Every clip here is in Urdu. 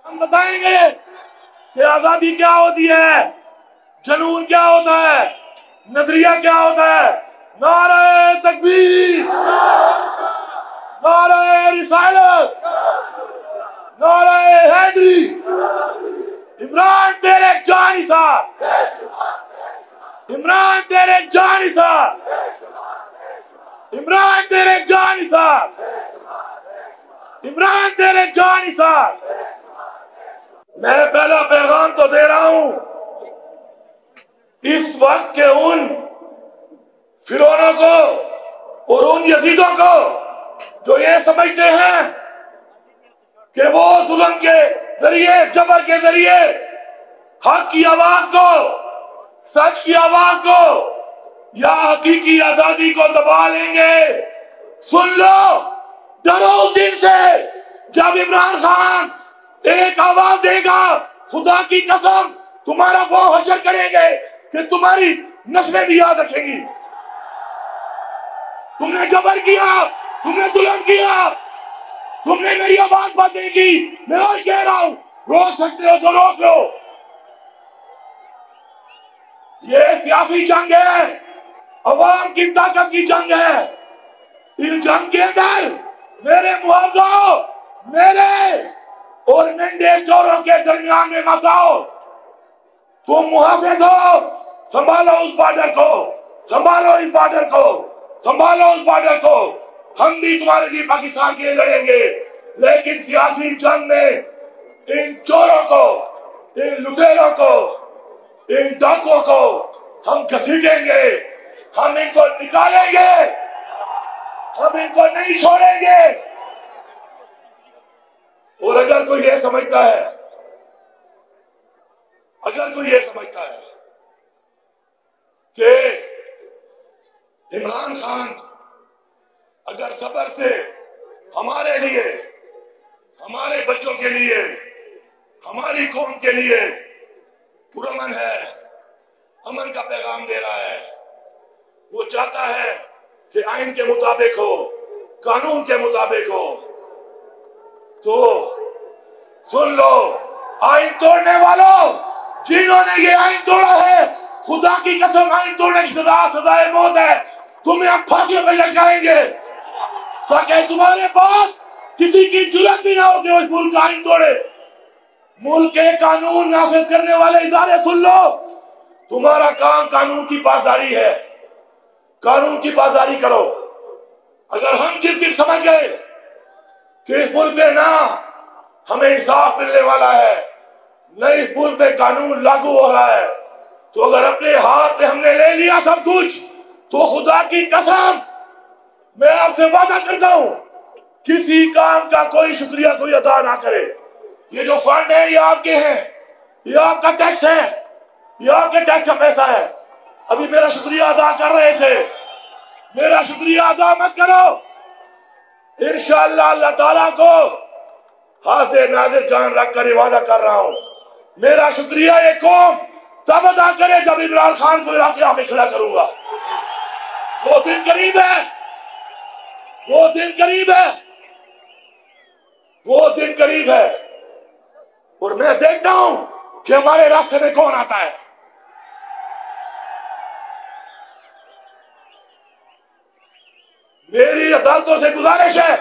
ہم بتائیں گے کہ آزادی کیا ہوتی ہے، جنون کیا ہوتا ہے، نظریہ کیا ہوتا ہے۔ نعرہ تکبیر، نعرہ رسالت، نعرہ حیدری، عمران تیرے جانثار، عمران تیرے جانثار، عمران تیرے جانثار، عمران تیرے جانثار۔ میں پہلا پیغام تو دے رہا ہوں اس وقت کے ان فرعونوں کو اور ان یزیدوں کو جو یہ سمجھتے ہیں کہ وہ ظلم کے ذریعے، جبر کے ذریعے حق کی آواز کو، سچ کی آواز کو یا حقیقی آزادی کو دبا لیں گے۔ سن لو، ڈرو اس دن سے جب عمران خان ایک آواز دے گا، خدا کی قسم تمہارا وہ حشر کریں گے کہ تمہاری نسلیں بھی یاد رکھیں گی۔ تم نے جبر کیا، تم نے ظلم کیا، تم نے میری آواز بات نہیں کی۔ میں آج کہہ رہا ہوں، روک سکتے ہو تو روک لو۔ یہ سیاسی جنگ ہے، عوام کی طاقت کی جنگ ہے۔ اس جنگ کے اندر میرے محافظوں، میرے اور ننڈے چوروں کے درمیان میں مت آؤ۔ تم محافظ ہو، سنبھالو اس بارڈر کو، سنبھالو اس بارڈر کو، سنبھالو اس بارڈر کو۔ ہم بھی تمہارے لیے پاکستان کے لیے لڑیں گے، لیکن سیاسی جنگ میں ان چوروں کو، ان لٹیروں کو، ان ڈاکوں کو ہم گھسیٹیں گے، ہم ان کو نکالیں گے، ہم ان کو نہیں چھوڑیں گے۔ اور اگر کوئی یہ سمجھتا ہے، اگر کوئی یہ سمجھتا ہے کہ عمران خان اگر صبر سے ہمارے لیے، ہمارے بچوں کے لیے، ہماری قوم کے لیے پرامن ہے، امن کا پیغام دے رہا ہے، وہ چاہتا ہے کہ آئین کے مطابق ہو، قانون کے مطابق ہو، تو سن لو، آئین توڑنے والوں، جنہوں نے یہ آئین توڑا ہے، خدا کی قسم آئین توڑنے کی سزائے موت ہے۔ تمہیں ہم پھانسیوں پہ لٹکائیں گے تاکہ تمہارے پاس کسی کی جرات بھی نہ ہو کہ وہ اس ملک کا آئین توڑے۔ ملک کے قانون نافذ کرنے والے ادارے سن لو، تمہارا کام قانون کی پاسداری ہے، قانون کی پاسداری کرو۔ اگر ہم جس دن سمجھ گئے کہ اس ملک میں نہ ہمیں انصاف ملنے والا ہے، نہ اس ملک میں قانون لاگو ہو رہا ہے، تو اگر اپنے ہاتھ میں ہم نے لے لیا سب کچھ، تو خدا کی قسم میں آپ سے وعدہ کرتا ہوں کسی کام کا کوئی شکریہ کوئی ادا نہ کرے۔ یہ جو فنڈ ہے یہ آپ کے ہیں، یہ آپ کا ٹیکس ہے، یہ آپ کے ٹیکس کا پیسہ ہے۔ ابھی میرا شکریہ ادا کر رہے تھے، میرا شکریہ ادا مت کرو۔ انشاءاللہ اللہ تعالیٰ کو حاضر ناظر جان رکھ کر وعدہ کر رہا ہوں، میرا شکریہ یہ قوم تب ادا کرے جب عمران خان کو عراق میں کھڑا کروں گا۔ وہ دن قریب ہے، وہ دن قریب ہے، وہ دن قریب ہے۔ اور میں دیکھتا ہوں کہ ہمارے راستے میں کون آتا ہے۔ میری عدالتوں سے گزارش ہے،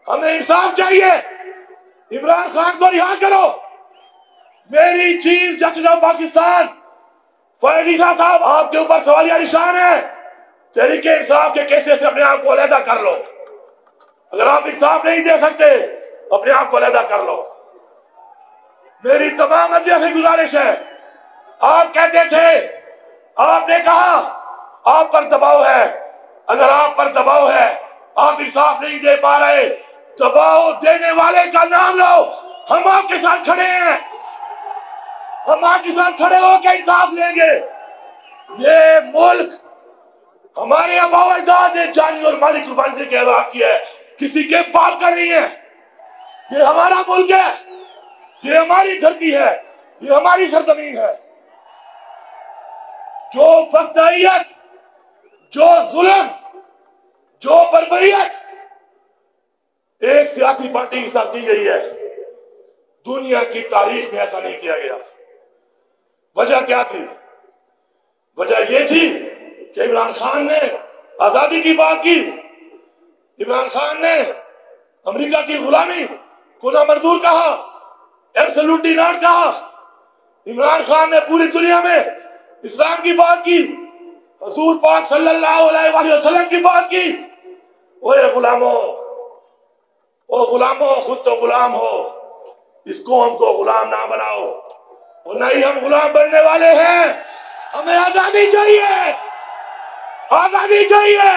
ہمیں انصاف چاہیے، عمران خان کو رہا کرو۔ میری چیف جسٹس آف پاکستان فیض عیسیٰ صاحب آپ کے اوپر سوالیہ نشان ہے، تحریک انصاف کے کیسے سے اپنے آپ کو علیحدہ کر لو۔ اگر آپ انصاف نہیں دے سکتے اپنے آپ کو علیحدہ کر لو۔ میری تمام عدلیہ سے گزارش ہے، آپ کہتے تھے، آپ نے کہا آپ پر دباؤ ہے، اگر آپ پر دباؤ ہے، آپ انصاف نہیں دے پا رہے، دباؤ دینے والے کا نام لو، ہم آپ کے ساتھ کھڑے ہیں، ہم آپ کے ساتھ کھڑے ہو کے انصاف لیں گے۔ یہ ملک ہمارے آباء و اجداد نے جانی اور مالی قربانی دے کے آزاد کیا ہے، کسی کے باپ کا نہیں ہے۔ یہ ہمارا ملک ہے، یہ ہماری دھرتی ہے، یہ ہماری سرزمین ہے۔ جو فسادیت، جو ظلم، جو بربریت ایک سیاسی پارٹی کے ساتھ کی گئی ہے، دنیا کی تاریخ میں ایسا نہیں کیا گیا۔ وجہ کیا تھی؟ وجہ یہ تھی کہ عمران خان نے آزادی کی بات کی، عمران خان نے امریکہ کی غلامی کو نامنظور کہا، ایبسولوٹلی ناٹ کہا، عمران خان نے پوری دنیا میں اسلام کی بات کی، حضور پاک صلی اللہ علیہ وآلہ وسلم کی بات کی۔ اوے غلاموں، او غلاموں، خود تو غلام ہو، اس قوم کو غلام نہ بناؤ، اور نہ ہی ہم غلام بننے والے ہیں۔ ہمیں آزادی چاہیے، آزادی چاہیے،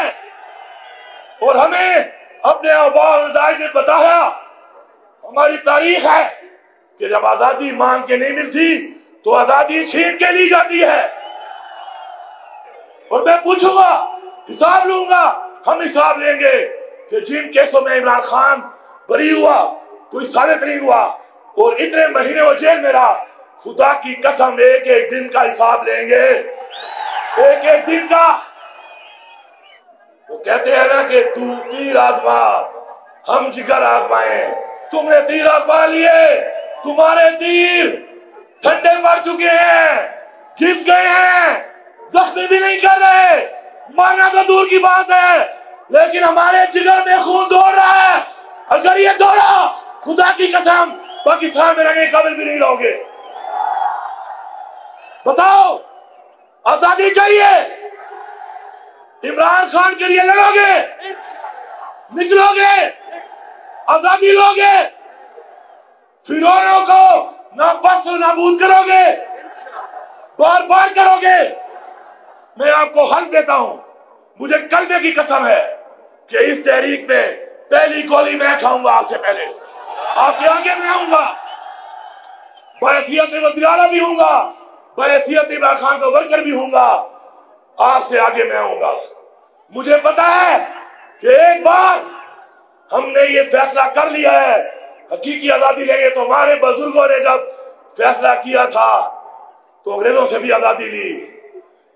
اور ہمیں اپنے آباء و اجداد نے بتایا، ہماری تاریخ ہے کہ جب آزادی مانگ کے نہیں ملتی تو آزادی چھین کے لی جاتی ہے۔ اور میں پوچھوں گا، حساب لوں گا، ہم حساب لیں گے کہ جن کیسوں میں عمران خان بری ہوا، کوئی ثابت نہیں ہوا، اور اتنے مہینے وہ جیل میں رہا، خدا کی قسم ایک ایک دن کا حساب لیں گے، ایک ایک دن کا۔ وہ کہتے ہیں نا کہ تو تیر آزما، ہم جگر آزمائیں، تم نے تیر آزما لیے، تمہارے تیر ٹھنڈے پڑ چکے ہیں، گھس گئے ہیں، زخمی بھی نہیں کر رہے، مارنا تو دور کی بات ہے، لیکن ہمارے جگر میں خون دوڑ رہا ہے۔ اگر یہ دوڑا، خدا کی قسم پاکستان میں رہنے قابل بھی نہیں رہو گے۔ بتاؤ، آزادی چاہیے، عمران خان کے لیے لڑو گے، نکلو گے، آزادی لو گے، فرعونوں کو نہ بس و نابود کرو گے، بار بار کرو گے۔ میں آپ کو حل دیتا ہوں، مجھے کلبے کی قسم ہے کہ اس تحریک میں پہلی گولی میں کھاؤں گا، آپ سے پہلے آپ کے آگے میں آؤں گا، بحیثیت وزیر اعلیٰ بھی ہوں گا، بحیثیت عمران خان کا ورکر بھی ہوں گا، آپ سے آگے میں آؤں گا۔ مجھے پتا ہے کہ ایک بار ہم نے یہ فیصلہ کر لیا ہے، حقیقی آزادی لیں گے، تو ہمارے بزرگوں نے جب فیصلہ کیا تھا تو انگریزوں سے بھی آزادی لی،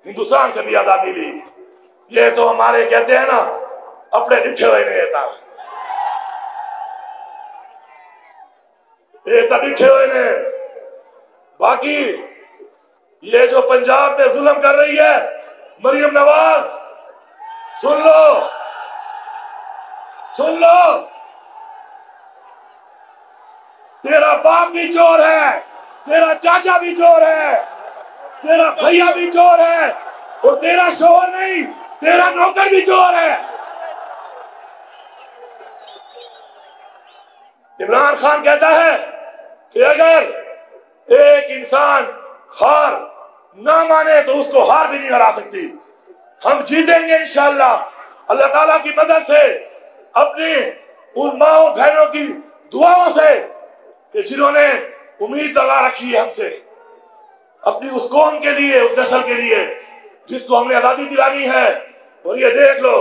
ہندوستان سے بھی آزادی لی۔ یہ تو ہمارے کہتے ہیں نا، اپنے ڈٹھے ہوئے نہیں رہتا، یہ تو ڈٹھے ہوئے نے۔ باقی یہ جو پنجاب میں ظلم کر رہی ہے مریم نواز، سن لو، سن لو، تیرا باپ بھی چور ہے، تیرا چاچا بھی چور ہے، تیرا بھیا بھی چور ہے، اور تیرا شوہر نہیں، تیرا نوکر بھی چور ہے۔ عمران خان کہتا ہے کہ اگر ایک انسان ہار نہ مانے تو اس کو ہار بھی نہیں ہرا سکتی۔ ہم جیتیں گے انشاءاللہ اللہ تعالیٰ کی مدد سے، اپنے ان ماؤں بہنوں کی دعاؤں سے کہ جنہوں نے امید لگا رکھی ہے ہم سے، اپنی اس قوم کے لیے، اس نسل کے لیے جس کو ہم نے آزادی دلانی ہے۔ اور یہ دیکھ لو،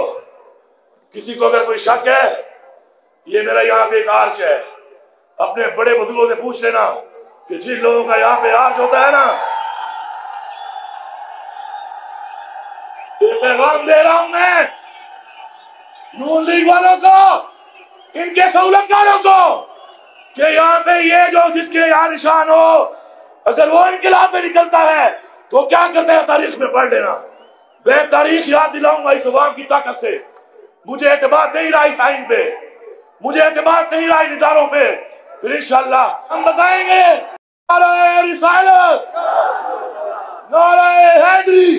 کسی کو اگر کوئی شک ہے، یہ میرا یہاں پہ ایک آرچ ہے، اپنے بڑے بزرگوں سے پوچھ لینا کہ جن لوگوں کا یہاں پہ آرچ ہوتا ہے نا، یہ پیغام دے رہا ہوں میں نون لیگ والوں کو، ان کے سہولت کاروں کو، کہ یہاں پہ یہ جو جس کے یہاں نشان ہو، اگر وہ انقلاب میں نکلتا ہے تو کیا کرتے ہیں تاریخ میں پڑھ لینا۔ میں تاریخ یاد دلاؤں گا اس عوام کی طاقت سے۔ مجھے اعتماد نہیں رہا اس آئین پہ، مجھے اعتماد نہیں رہا ان اداروں پہ، پھر انشاءاللہ ہم بتائیں گے نعرہ رسالت، نعرہ حیدری،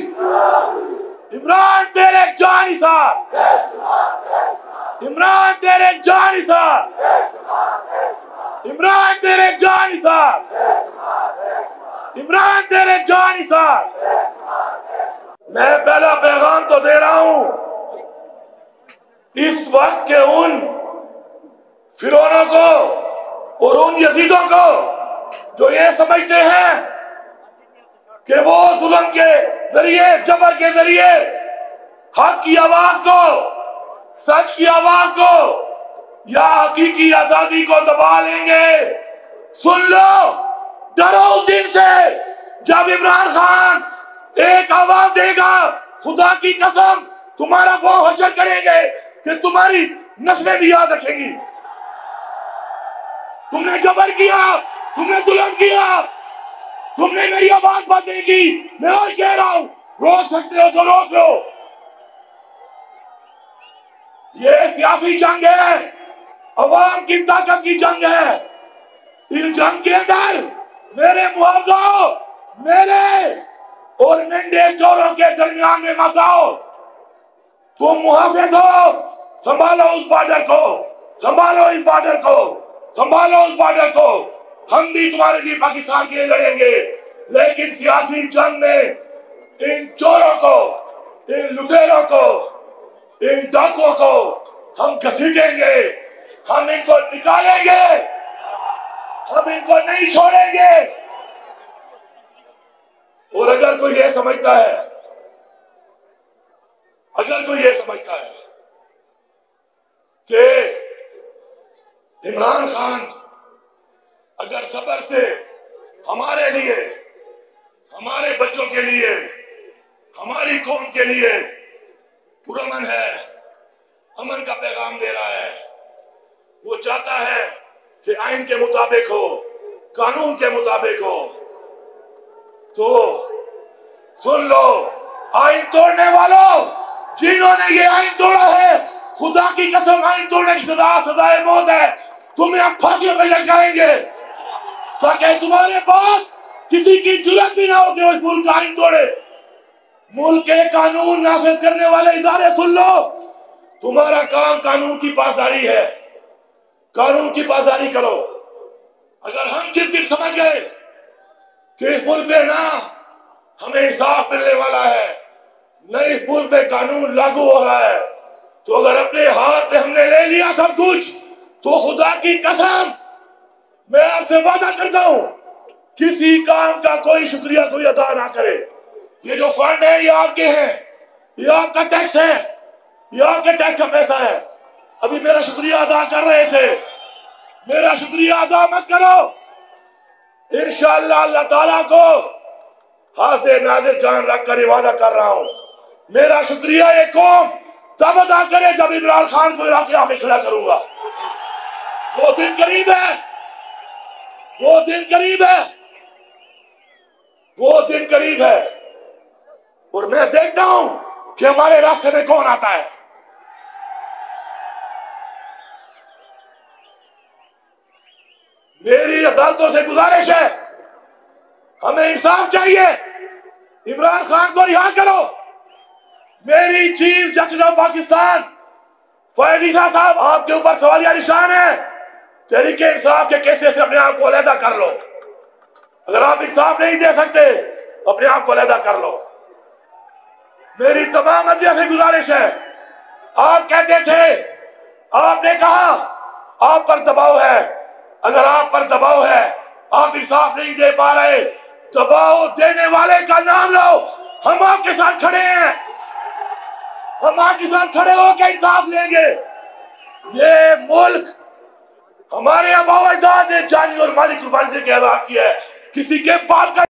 عمران تیرے جان نثار، عمران تیرے جان نثار، عمران تیرے جان نثار، عمران تیرے جان نثار۔ میں پہلا پیغام تو دے رہا ہوں اس وقت کے ان فرعونوں کو اور ان یزیدوں کو جو یہ سمجھتے ہیں کہ وہ ظلم کے ذریعے، جبر کے ذریعے حق کی آواز کو، سچ کی آواز کو یا حقیقی آزادی کو دبا لیں گے۔ سن لو، ڈرو اس دن سے جب عمران خان ایک آواز دے گا، خدا کی قسم تمہارا وہ حشر کریں گے کہ تمہاری نسلیں بھی یاد رکھیں گی۔ تم نے جبر کیا، کیا؟ تم نے میری آواز بند نہیں کی. میں آج کہہ رہا ہوں روک سکتے ہو تو روک لو. یہ سیاسی جنگ ہے, عوام کی طاقت کی جنگ ہے. اس جنگ کے اندر میرے محافظوں, میرے اور ننڈے چوروں کے درمیان میں مت آؤ. تم محافظ ہو, سنبھالو اس بارڈر کو, سنبھالو اس بارڈر کو, سنبھالو اس بارڈر کو. ہم بھی تمہارے لیے پاکستان کے لیے لڑیں گے, لیکن سیاسی جنگ میں ان چوروں کو, ان لٹیروں کو, ان ڈاکوں کو ہم گھسیٹیں گے, ہم ان کو نکالیں گے, ہم ان کو نہیں چھوڑیں گے. اور اگر کوئی یہ سمجھتا ہے, اگر کوئی یہ سمجھتا ہے کہ عمران خان اگر صبر سے ہمارے لیے, ہمارے بچوں کے لیے, ہماری قوم کے لیے پرامن ہے, امن کا پیغام دے رہا ہے, وہ چاہتا ہے کہ آئین کے مطابق ہو, قانون کے مطابق ہو, تو سن لو آئین توڑنے والوں, جنہوں نے یہ آئین توڑا ہے, خدا کی قسم آئین توڑنے کی سزا سزائے موت ہے. تمہیں ہم پھانسیوں پہ لٹکائیں گے تاکہ تمہارے پاس کسی کی جرات بھی نہ ہو کہ وہ اس ملک کا آئین توڑے. ملک کے قانون نافذ کرنے والے ادارے سن لو, تمہارا کام قانون کی پاسداری ہے, قانون کی پاسداری کرو. اگر ہم کس دن سمجھ گئے کہ اس ملک پہ نہ ہمیں انصاف ملنے والا ہے, نہ اس ملک پہ قانون لاگو ہو رہا ہے, تو اگر اپنے ہاتھ میں ہم نے لے لیا سب کچھ, تو خدا کی قسم میں آپ سے وعدہ کرتا ہوں کسی کام کا کوئی شکریہ کوئی ادا نہ کرے. یہ جو فنڈ ہے یہ آپ کے ہیں, یہ آپ کا ٹیکس ہے, یہ آپ کے ٹیکس کا پیسہ ہے. ابھی میرا شکریہ ادا کر رہے تھے, میرا شکریہ ادا مت کرو. انشاءاللہ اللہ تعالیٰ کو حاضر ناظر جان رکھ کر وعدہ کر رہا ہوں, میرا شکریہ یہ قوم تب ادا کرے جب عمران خان کو عراق میں کھڑا کروں گا. وہ دن قریب ہے, وہ دن قریب ہے, وہ دن قریب ہے. اور میں دیکھتا ہوں کہ ہمارے راستے میں کون آتا ہے. میری عدالتوں سے گزارش ہے, ہمیں انصاف چاہیے, عمران خان کو رہا کرو. میری چیف جسٹس آف پاکستان فیض عیسیٰ صاحب آپ کے اوپر سوالیہ نشان ہے, تحریک انصاف کے کیسے سے اپنے آپ کو علیحدہ کر لو. اگر آپ انصاف نہیں دے سکتے اپنے آپ کو علیحدہ کر لو. میری تمام عدلیہ سے گزارش ہے, آپ کہتے تھے, آپ نے کہا آپ پر دباؤ ہے, اگر آپ پر دباؤ ہے, آپ انصاف نہیں دے پا رہے, دباؤ دینے والے کا نام لو, ہم آپ کے ساتھ کھڑے ہیں, ہم آپ کے ساتھ کھڑے ہو کے انصاف لیں گے. یہ ملک ہمارے آباء و اجداد نے جانی اور مالی قربانی دے کے آزاد کیا ہے, کسی کے پاس کا